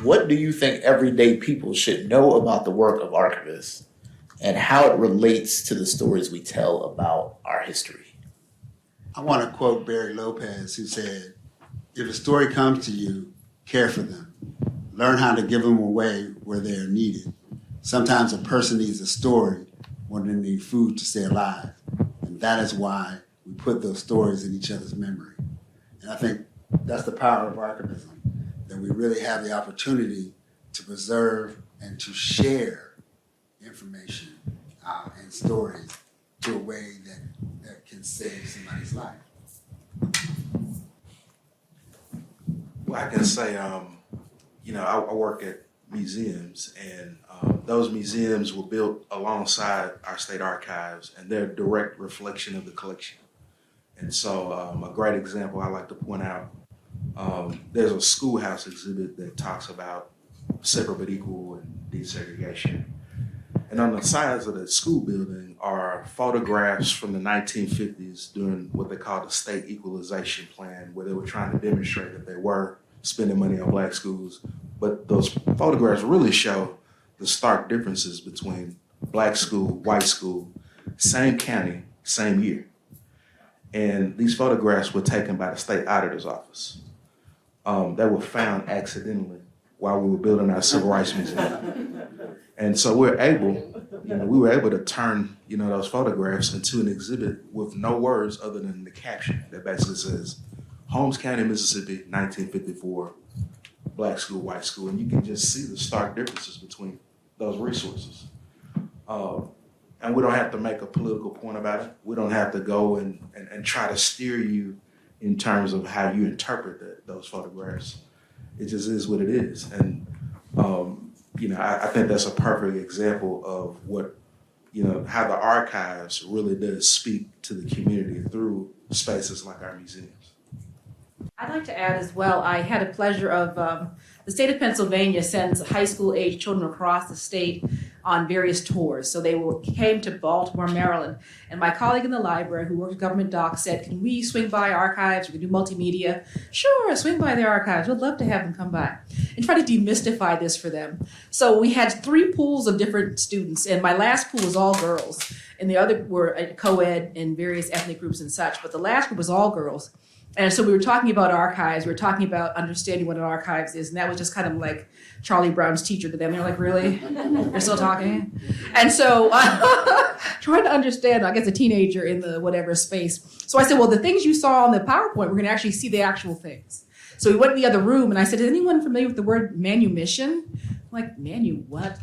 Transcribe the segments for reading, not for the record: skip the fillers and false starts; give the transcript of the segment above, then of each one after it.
what do you think everyday people should know about the work of archivists and how it relates to the stories we tell about our history? I want to quote Barry Lopez, who said, "If a story comes to you, care for them. Learn how to give them away where they are needed. Sometimes a person needs a story more than they need food to stay alive. And that is why we put those stories in each other's memory." And I think that's the power of archivism, that we really have the opportunity to preserve and to share information and stories to a way that can save somebody's life. Well, I can say, I work at museums, and those museums were built alongside our state archives, and they're a direct reflection of the collection. And so a great example I like to point out, there's a schoolhouse exhibit that talks about separate but equal and desegregation. And on the sides of the school building are photographs from the 1950s during what they call the state equalization plan, where they were trying to demonstrate that they were spending money on black schools. But those photographs really show the stark differences between black school, white school, same county, same year. And these photographs were taken by the state auditor's office. They were found accidentally while we were building our Civil Rights Museum. And so we were able to turn, those photographs into an exhibit with no words other than the caption that basically says, Holmes County, Mississippi, 1954, black school, white school. And you can just see the stark differences between those resources. And we don't have to make a political point about it. We don't have to go and try to steer you in terms of how you interpret those photographs. It just is what it is. And, I think that's a perfect example of what, how the archives really does speak to the community through spaces like our museums. I'd like to add as well, I had a pleasure of, the state of Pennsylvania sends high school age children across the state on various tours. So they came to Baltimore, Maryland, and my colleague in the library who worked at Government Doc said, can we swing by archives? We can do multimedia. Sure, swing by the archives. We'd love to have them come by and try to demystify this for them. So we had 3 pools of different students, and my last pool was all girls, and the other were co-ed in various ethnic groups and such, but the last group was all girls. And so we were talking about archives, we were talking about understanding what an archives is, and that was just kind of like Charlie Brown's teacher to them. They're like, really? You're still talking? And so trying to understand, I guess, a teenager in the whatever space. So I said, well, the things you saw on the PowerPoint, we're going to actually see the actual things. So we went in the other room, and I said, is anyone familiar with the word manumission? I'm like, manu what?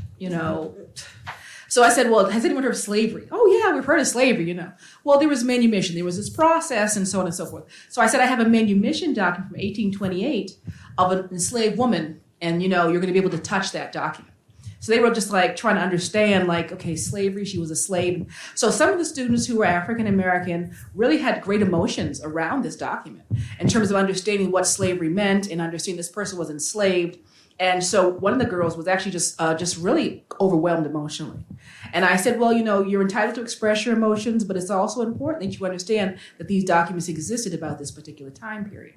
So I said, well, has anyone heard of slavery? Oh, yeah, we've heard of slavery, Well, there was manumission. There was this process and so on and so forth. So I said, I have a manumission document from 1828 of an enslaved woman, and, you're going to be able to touch that document. So they were just like trying to understand, like, okay, slavery, she was a slave. So some of the students who were African American really had great emotions around this document in terms of understanding what slavery meant and understanding this person was enslaved. And so one of the girls was actually just really overwhelmed emotionally. And I said, well, you're entitled to express your emotions, but it's also important that you understand that these documents existed about this particular time period.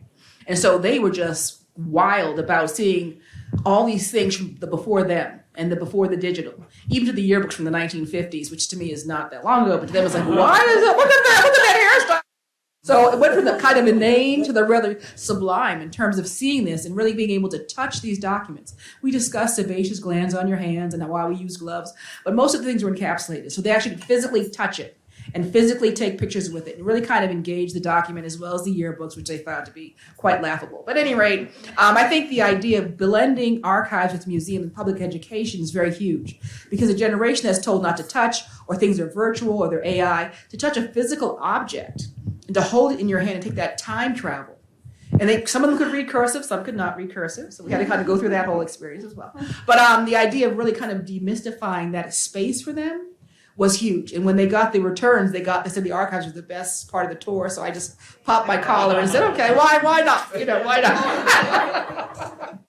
And so they were just wild about seeing all these things from the before them and the before the digital, even to the yearbooks from the 1950s, which to me is not that long ago, but to them it's like, why is it? Look at that hairstyle. So it went from the kind of inane to the rather sublime in terms of seeing this and really being able to touch these documents. We discussed sebaceous glands on your hands and why we use gloves, but most of the things were encapsulated. So they actually physically touch it and physically take pictures with it and really kind of engage the document as well as the yearbooks, which they found to be quite laughable. But at any rate, I think the idea of blending archives with museums and public education is very huge because a generation that's told not to touch or things are virtual or they're AI, to touch a physical object and to hold it in your hand and take that time travel. And some of them could read cursive, some could not read cursive. So we had to kind of go through that whole experience as well. But the idea of really kind of demystifying that space for them was huge. And when they got the returns, they said the archives was the best part of the tour. So I just popped my collar and said, okay, why not? Why not?